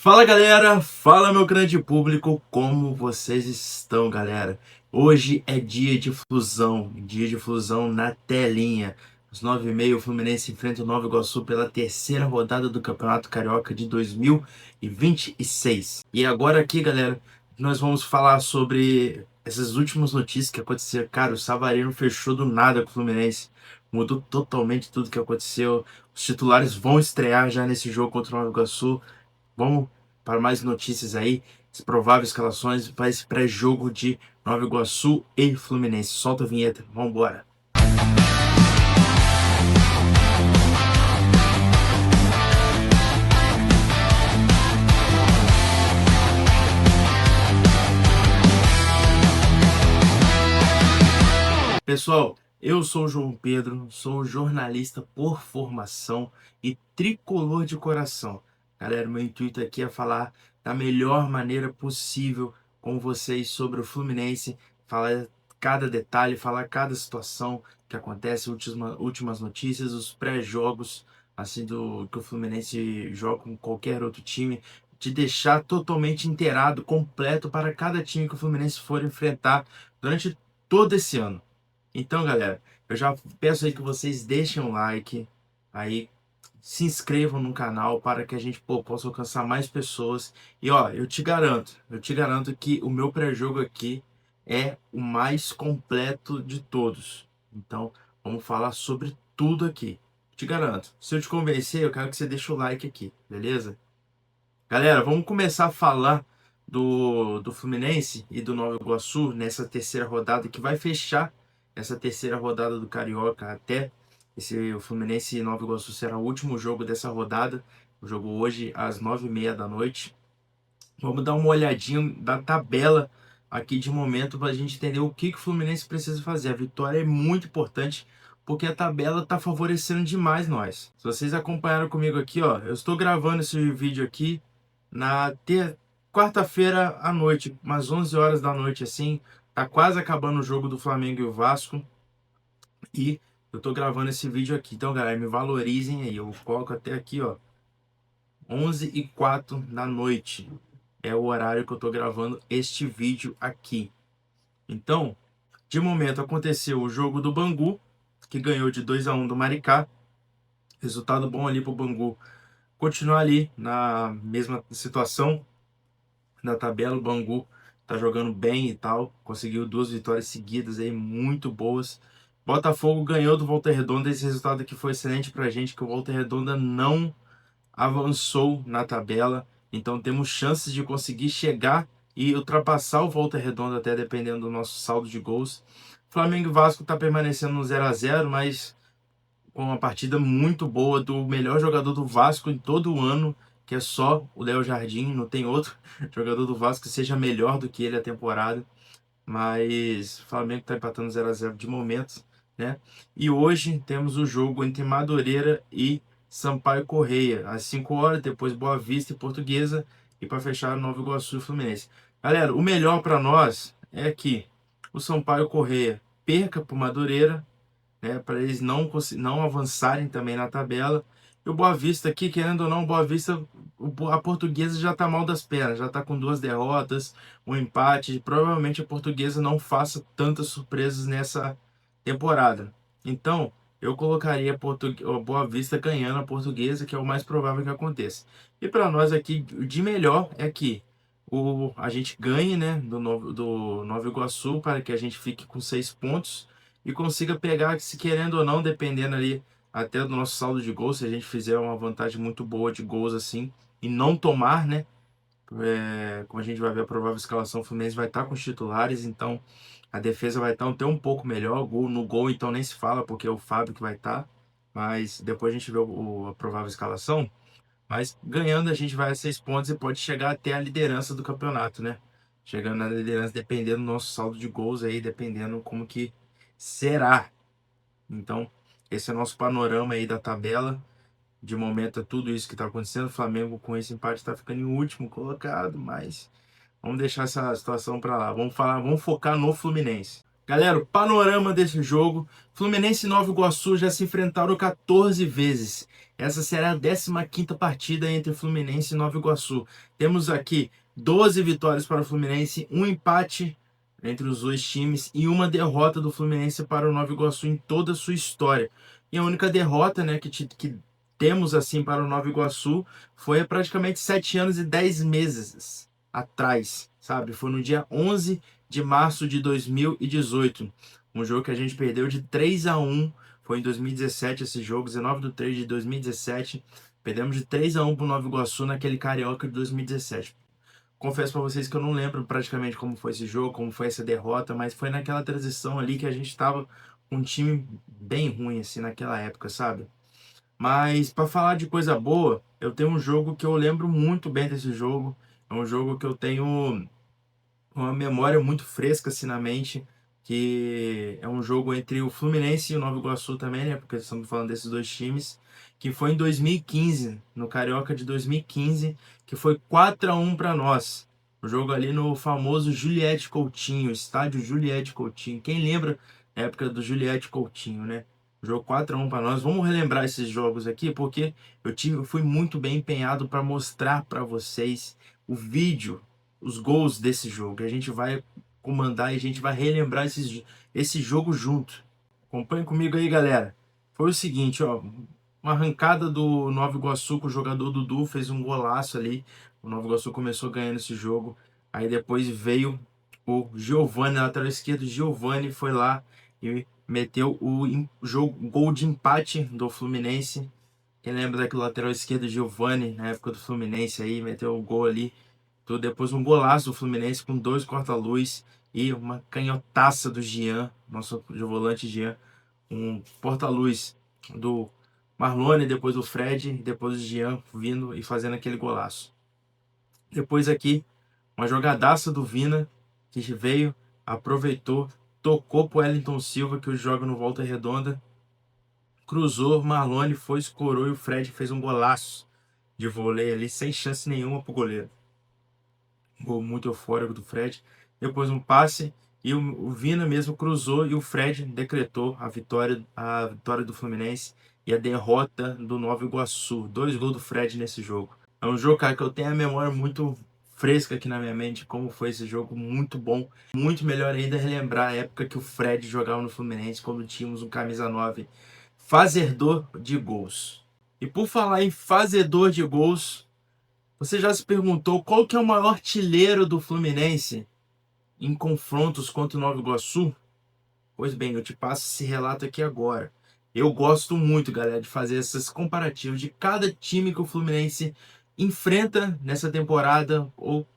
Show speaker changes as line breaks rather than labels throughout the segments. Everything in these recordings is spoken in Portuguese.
Fala galera, fala meu grande público, como vocês estão galera? Hoje é dia de fusão na telinha. Às 9h30 o Fluminense enfrenta o Nova Iguaçu pela terceira rodada do Campeonato Carioca de 2026. E agora aqui galera, nós vamos falar sobre essas últimas notícias que aconteceram. Cara, o Savarino fechou do nada com o Fluminense, mudou totalmente tudo que aconteceu. Os titulares vão estrear já nesse jogo contra o Nova Iguaçu. Vamos para mais notícias aí, as prováveis escalações para esse pré-jogo de Nova Iguaçu e Fluminense. Solta a vinheta, vamos embora. Pessoal, eu sou o João Pedro, sou jornalista por formação e tricolor de coração. Galera, meu intuito aqui é falar da melhor maneira possível com vocês sobre o Fluminense, falar cada detalhe, falar cada situação que acontece, últimas notícias, os pré-jogos, assim, do que o Fluminense joga com qualquer outro time, de deixar totalmente inteirado, completo para cada time que o Fluminense for enfrentar durante todo esse ano. Então, galera, eu já peço aí que vocês deixem um like, aí se inscrevam no canal para que a gente possa alcançar mais pessoas. E ó, eu te garanto que o meu pré-jogo aqui é o mais completo de todos. Então, vamos falar sobre tudo aqui. Te garanto. Se eu te convencer, eu quero que você deixe o like aqui, beleza? Galera, vamos começar a falar do Fluminense e do Nova Iguaçu nessa terceira rodada que vai fechar essa terceira rodada do Carioca até o Fluminense e Nova Iguaçu será o último jogo dessa rodada. O jogo hoje às 9h30 da noite. Vamos dar uma olhadinha da tabela aqui de momento para a gente entender o que o Fluminense precisa fazer. A vitória é muito importante porque a tabela está favorecendo demais nós. Se vocês acompanharam comigo aqui, ó, eu estou gravando esse vídeo aqui na quarta-feira à noite, umas 11 horas da noite assim. Tá quase acabando o jogo do Flamengo e o Vasco e eu tô gravando esse vídeo aqui. Então, galera, me valorizem aí. Eu coloco até aqui, ó, 11h04 da noite. É o horário que eu tô gravando este vídeo aqui. Então, de momento aconteceu o jogo do Bangu, que ganhou de 2-1 do Maricá. Resultado bom ali pro Bangu continuar ali na mesma situação da tabela. O Bangu tá jogando bem e tal, conseguiu 2 vitórias seguidas aí muito boas. Botafogo ganhou do Volta Redonda. Esse resultado aqui foi excelente pra gente, que o Volta Redonda não avançou na tabela, então temos chances de conseguir chegar e ultrapassar o Volta Redonda, até dependendo do nosso saldo de gols. Flamengo e Vasco está permanecendo no 0-0, mas com uma partida muito boa do melhor jogador do Vasco em todo o ano, que é só o Léo Jardim. Não tem outro jogador do Vasco que seja melhor do que ele a temporada. Mas o Flamengo está empatando 0-0 de momento, né? E hoje temos o jogo entre Madureira e Sampaio Correia, às 5 horas, depois Boa Vista e Portuguesa, e para fechar Nova Iguaçu e Fluminense. Galera, o melhor para nós é que o Sampaio Correia perca para o Madureira, né, para eles não avançarem também na tabela. E o Boa Vista aqui, querendo ou não, o Boa Vista, a Portuguesa já tá mal das pernas, já tá com 2 derrotas, um empate. Provavelmente a Portuguesa não faça tantas surpresas nessa temporada. Então, eu colocaria a Boa Vista ganhando a Portuguesa, que é o mais provável que aconteça. E para nós aqui, o de melhor é que a gente ganhe, né, do Nova Iguaçu, para que a gente fique com 6 pontos e consiga pegar, se querendo ou não, dependendo ali até do nosso saldo de gols, se a gente fizer uma vantagem muito boa de gols assim e não tomar, né? Como a gente vai ver a provável escalação, o Fluminense vai estar com os titulares, então a defesa vai estar até um pouco melhor. No gol, então nem se fala, porque é o Fábio que vai estar, mas depois a gente vê a provável escalação. Mas ganhando, a gente vai a 6 pontos e pode chegar até a liderança do campeonato, né? Chegando na liderança, dependendo do nosso saldo de gols aí, dependendo como que será. Então, esse é o nosso panorama aí da tabela. De momento é tudo isso que está acontecendo. O Flamengo com esse empate está ficando em último colocado, mas vamos deixar essa situação para lá. Vamos focar no Fluminense. Galera, o panorama desse jogo: Fluminense e Nova Iguaçu já se enfrentaram 14 vezes. Essa será a 15ª partida entre Fluminense e Nova Iguaçu. Temos aqui 12 vitórias para o Fluminense, um empate entre os dois times e uma derrota do Fluminense para o Nova Iguaçu em toda a sua história. E a única derrota, né, que temos assim para o Nova Iguaçu foi há praticamente 7 anos e 10 meses atrás, sabe? Foi no dia 11 de março de 2018. Um jogo que a gente perdeu de 3-1. Foi em 2017 esse jogo, 19/3/2017. Perdemos de 3-1 para o Nova Iguaçu naquele Carioca de 2017. Confesso para vocês que eu não lembro praticamente como foi esse jogo, como foi essa derrota, mas foi naquela transição ali que a gente estava com um time bem ruim assim naquela época, sabe? Mas para falar de coisa boa, eu tenho um jogo que eu lembro muito bem desse jogo. É um jogo que eu tenho uma memória muito fresca assim na mente, que é um jogo entre o Fluminense e o Nova Iguaçu também, né? Porque estamos falando desses dois times, que foi em 2015, no Carioca de 2015, que foi 4-1 para nós. O jogo ali no famoso Juliette Coutinho, estádio Juliette Coutinho. Quem lembra da época do Juliette Coutinho, né? O jogo 4-1 para nós. Vamos relembrar esses jogos aqui, porque eu fui muito bem empenhado para mostrar para vocês o vídeo, os gols desse jogo. A gente vai comandar e a gente vai relembrar esse jogo junto. Acompanhe comigo aí, galera. Foi o seguinte, ó, uma arrancada do Nova Iguaçu com o jogador Dudu, fez um golaço ali. O Nova Iguaçu começou ganhando esse jogo. Aí depois veio o Giovani, lateral esquerdo. Giovani foi lá e meteu o gol de empate do Fluminense. Quem lembra daquele lateral esquerdo Giovani, na época do Fluminense aí, meteu o gol ali. Depois um golaço do Fluminense com 2 corta-luz e uma canhotaça do Jean, nosso volante Jean, um porta-luz do Marlone, depois do Fred, depois o Jean vindo e fazendo aquele golaço. Depois aqui, uma jogadaça do Vina, que veio, aproveitou, tocou pro Wellington Silva, que o joga no Volta Redonda, cruzou, Marlone foi, escorou e o Fred fez um golaço de vôlei ali, sem chance nenhuma pro goleiro. Gol muito eufórico do Fred. Depois um passe e o Vina mesmo cruzou e o Fred decretou a vitória do Fluminense e a derrota do Nova Iguaçu. 2 gols do Fred nesse jogo. É um jogo, cara, que eu tenho a memória muito fresca aqui na minha mente, como foi esse jogo, muito bom. Muito melhor ainda relembrar a época que o Fred jogava no Fluminense, quando tínhamos um camisa 9 fazedor de gols. E por falar em fazedor de gols, você já se perguntou qual que é o maior artilheiro do Fluminense em confrontos contra o Nova Iguaçu? Pois bem, eu te passo esse relato aqui agora. Eu gosto muito, galera, de fazer esses comparativos de cada time que o Fluminense enfrenta nessa temporada, ou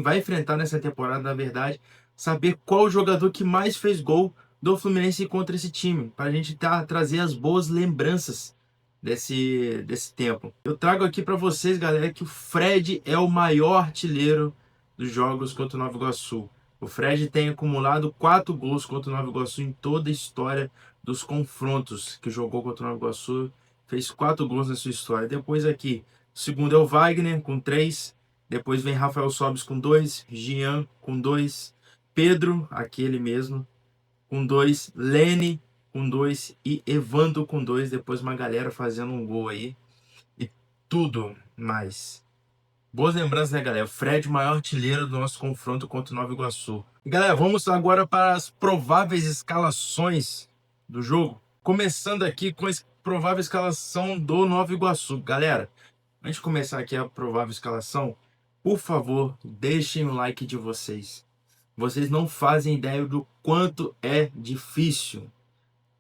vai enfrentar nessa temporada, na verdade, saber qual o jogador que mais fez gol do Fluminense contra esse time, para a gente trazer as boas lembranças desse tempo. Eu trago aqui para vocês, galera, que o Fred é o maior artilheiro dos jogos contra o Nova Iguaçu. O Fred tem acumulado 4 gols contra o Nova Iguaçu em toda a história dos confrontos que jogou contra o Nova Iguaçu. Fez 4 gols na sua história. Depois aqui, o segundo é o Wagner com 3. Depois vem Rafael Sobis com 2. Jean com 2. Pedro, aquele mesmo, com 2. Lene com 2 e Evandro com 2, depois uma galera fazendo um gol aí e tudo mais. Boas lembranças, né, galera? O Fred, o maior artilheiro do nosso confronto contra o Nova Iguaçu. E, galera, vamos agora para as prováveis escalações do jogo. Começando aqui com a provável escalação do Nova Iguaçu. Galera, antes de começar aqui a provável escalação, por favor, deixem o like de vocês. Vocês não fazem ideia do quanto é difícil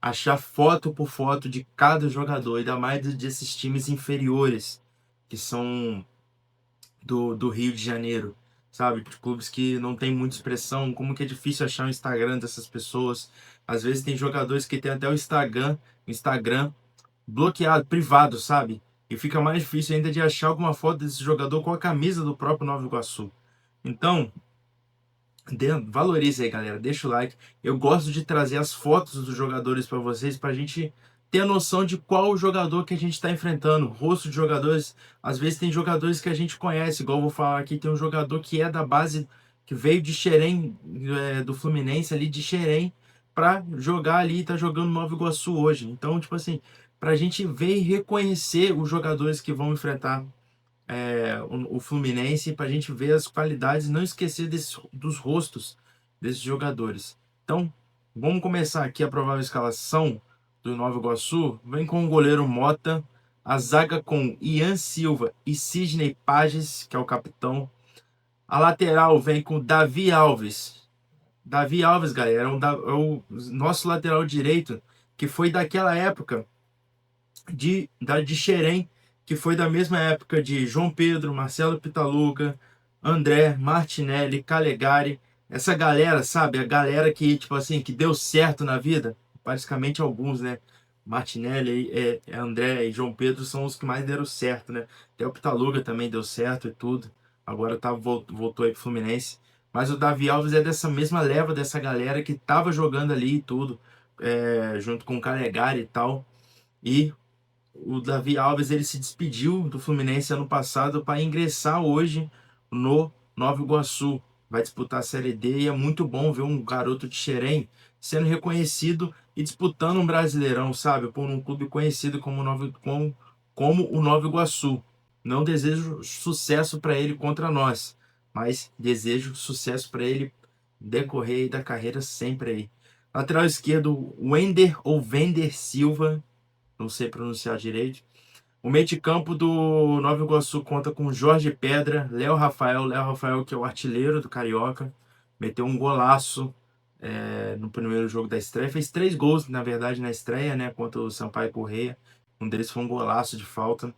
achar foto por foto de cada jogador, ainda mais desses times inferiores, que são do Rio de Janeiro, sabe? De clubes que não tem muita expressão, como que é difícil achar o Instagram dessas pessoas. Às vezes tem jogadores que tem até o Instagram bloqueado, privado, sabe? E fica mais difícil ainda de achar alguma foto desse jogador com a camisa do próprio Nova Iguaçu. Então, valorize aí, galera, deixa o like. Eu gosto de trazer as fotos dos jogadores para vocês, para a gente ter a noção de qual jogador que a gente está enfrentando. Rosto de jogadores, às vezes tem jogadores que a gente conhece, igual eu vou falar aqui, tem um jogador que é da base, que veio de Xerém, do Fluminense ali de Xerém, para jogar ali, tá jogando no Nova Iguaçu hoje. Então, tipo assim, pra gente ver e reconhecer os jogadores que vão enfrentar o Fluminense, pra gente ver as qualidades e não esquecer dos rostos desses jogadores. Então, vamos começar aqui a provável escalação do Nova Iguaçu. Vem com o goleiro Mota, a zaga com Ian Silva e Sidney Pages, que é o capitão. A lateral vem com Davi Alves. Davi Alves, galera, é o nosso lateral direito, que foi daquela época de Xerém, que foi da mesma época de João Pedro, Marcelo Pitaluga, André, Martinelli, Calegari. Essa galera, sabe? A galera que, tipo assim, que deu certo na vida. Praticamente alguns, né? Martinelli, André e João Pedro são os que mais deram certo, né? Até o Pitaluga também deu certo e tudo. Agora voltou aí pro Fluminense. Mas o Davi Alves é dessa mesma leva dessa galera que tava jogando ali e tudo, junto com o Calegari e tal. E o Davi Alves ele se despediu do Fluminense ano passado para ingressar hoje no Nova Iguaçu. Vai disputar a Série D e é muito bom ver um garoto de Xerém sendo reconhecido e disputando um Brasileirão, sabe? Por um clube conhecido como o Nova Iguaçu. Não desejo sucesso para ele contra nós, mas desejo sucesso para ele decorrer aí da carreira sempre aí. Lateral esquerdo, Wender ou Vender Silva, não sei pronunciar direito. O meio de campo do Nova Iguaçu conta com Jorge Pedra, Léo Rafael que é o artilheiro do Carioca, meteu um golaço no primeiro jogo da estreia, fez 3 gols na verdade na estreia, né, contra o Sampaio Corrêa, um deles foi um golaço de falta.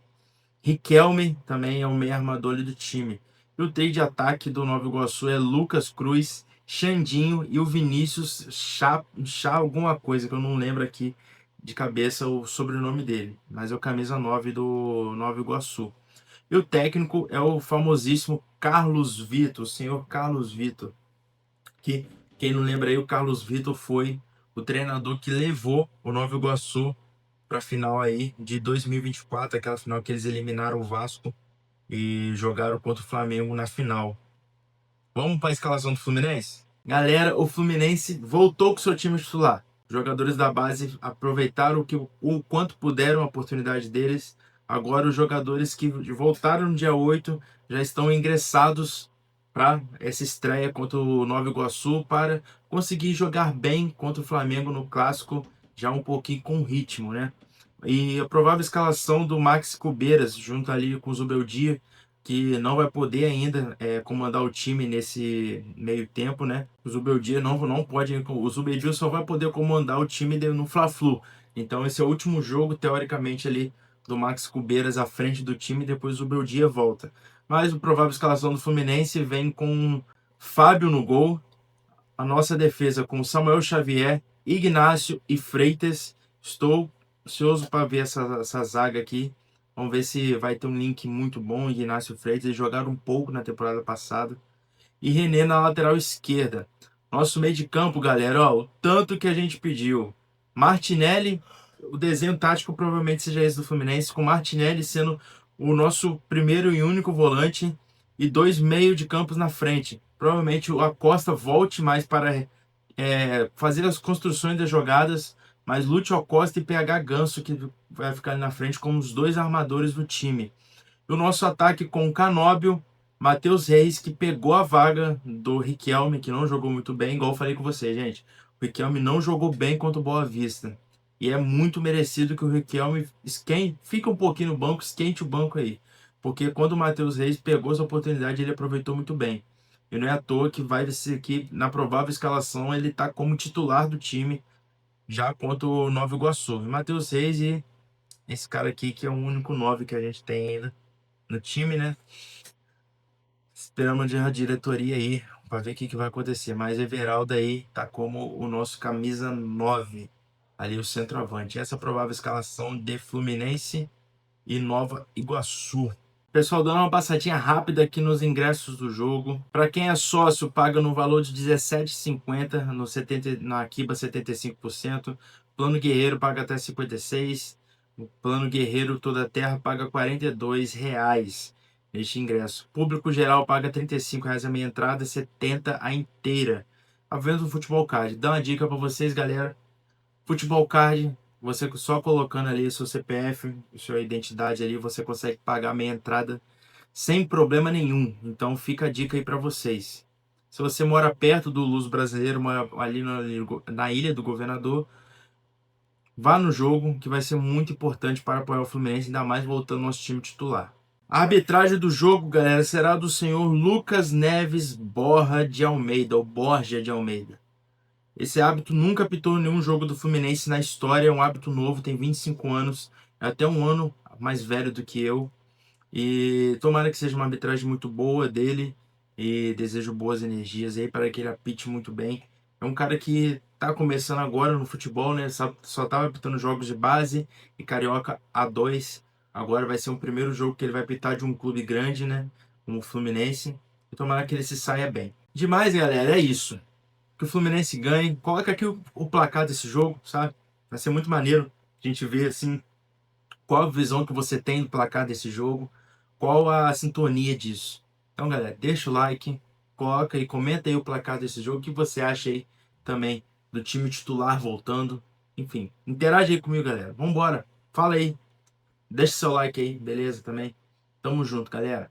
Riquelme também é o meio armador do time. E o trio de ataque do Nova Iguaçu é Lucas Cruz, Xandinho e o Vinícius Chá alguma coisa, que eu não lembro aqui de cabeça o sobrenome dele, mas é o camisa 9 do Nova Iguaçu. E o técnico é o famosíssimo Carlos Vitor, o senhor Carlos Vitor, que quem não lembra aí, o Carlos Vitor foi o treinador que levou o Nova Iguaçu para a final aí de 2024, aquela final que eles eliminaram o Vasco e jogaram contra o Flamengo na final. Vamos para a escalação do Fluminense? Galera, o Fluminense voltou com seu time titular. Os jogadores da base aproveitaram o quanto puderam a oportunidade deles. Agora os jogadores que voltaram no dia 8 já estão ingressados para essa estreia contra o Nova Iguaçu para conseguir jogar bem contra o Flamengo no clássico, já um pouquinho com ritmo, né? E a provável escalação do Max Cubeiras, junto ali com o Zubeldia, que não vai poder ainda comandar o time nesse meio tempo, né? O Zubeldia não pode, o Zubeldia só vai poder comandar o time no Fla-Flu. Então esse é o último jogo, teoricamente, ali do Max Cubeiras à frente do time, depois o Zubeldia volta. Mas a provável escalação do Fluminense vem com Fábio no gol, a nossa defesa com Samuel Xavier, Ignácio e Freitas. Estou ansioso para ver essa zaga aqui. Vamos ver se vai ter um link muito bom. Ignácio e Freitas, eles jogaram um pouco na temporada passada. E René na lateral esquerda. Nosso meio de campo, galera, ó, o tanto que a gente pediu. Martinelli, o desenho tático provavelmente seja esse do Fluminense, com Martinelli sendo o nosso primeiro e único volante e 2 meio de campos na frente. Provavelmente o Acosta volte mais para fazer as construções das jogadas, mas Lúcio Acosta e PH Ganso que vai ficar ali na frente como os 2 armadores do time. E o nosso ataque com Canóbio, Matheus Reis, que pegou a vaga do Riquelme, que não jogou muito bem, igual eu falei com você, gente. O Riquelme não jogou bem contra o Boa Vista. E é muito merecido que o Riquelme fique um pouquinho no banco, esquente o banco aí. Porque quando o Matheus Reis pegou essa oportunidade, ele aproveitou muito bem. E não é à toa que vai ser aqui, na provável escalação, ele tá como titular do time, já contra o Nova Iguaçu. E Matheus Reis e esse cara aqui, que é o único 9 que a gente tem ainda no time, né? Esperamos a diretoria aí para ver o que vai acontecer. Mas Everaldo aí tá como o nosso camisa 9, ali o centroavante. Essa é a provável escalação de Fluminense e Nova Iguaçu. Pessoal, dando uma passadinha rápida aqui nos ingressos do jogo. Para quem é sócio, paga no valor de R$ 17,50 na Akiba 75%. Plano Guerreiro paga até 56. O Plano Guerreiro Toda a Terra paga R$ 42. neste ingresso. Público geral paga R$ 35 a meia entrada, 70 a inteira. Apenas o Futebol Card. Dá uma dica para vocês, galera. Futebol Card, você só colocando ali seu CPF, sua identidade ali, você consegue pagar meia entrada sem problema nenhum. Então fica a dica aí para vocês. Se você mora perto do Luso Brasileiro, mora ali na Ilha do Governador, vá no jogo, que vai ser muito importante para apoiar o Fluminense, ainda mais voltando ao nosso time titular. A arbitragem do jogo, galera, será do senhor Lucas Neves Borja de Almeida, ou Borja de Almeida. Esse hábito nunca apitou nenhum jogo do Fluminense na história, é um hábito novo, tem 25 anos, é até um ano mais velho do que eu. E tomara que seja uma arbitragem muito boa dele e desejo boas energias aí para que ele apite muito bem. É um cara que tá começando agora no futebol, né? Só tava apitando jogos de base e Carioca A2. Agora vai ser o primeiro jogo que ele vai apitar de um clube grande, né? Como o Fluminense. E tomara que ele se saia bem. Demais, galera, é isso. Que o Fluminense ganhe. Coloca aqui o placar desse jogo, sabe? Vai ser muito maneiro a gente ver assim qual a visão que você tem do placar desse jogo, qual a sintonia disso. Então, galera, deixa o like, coloca e comenta aí o placar desse jogo, o que você acha aí também do time titular voltando. Enfim, interage aí comigo, galera. Vambora, fala aí, deixa seu like aí, beleza também? Tamo junto, galera.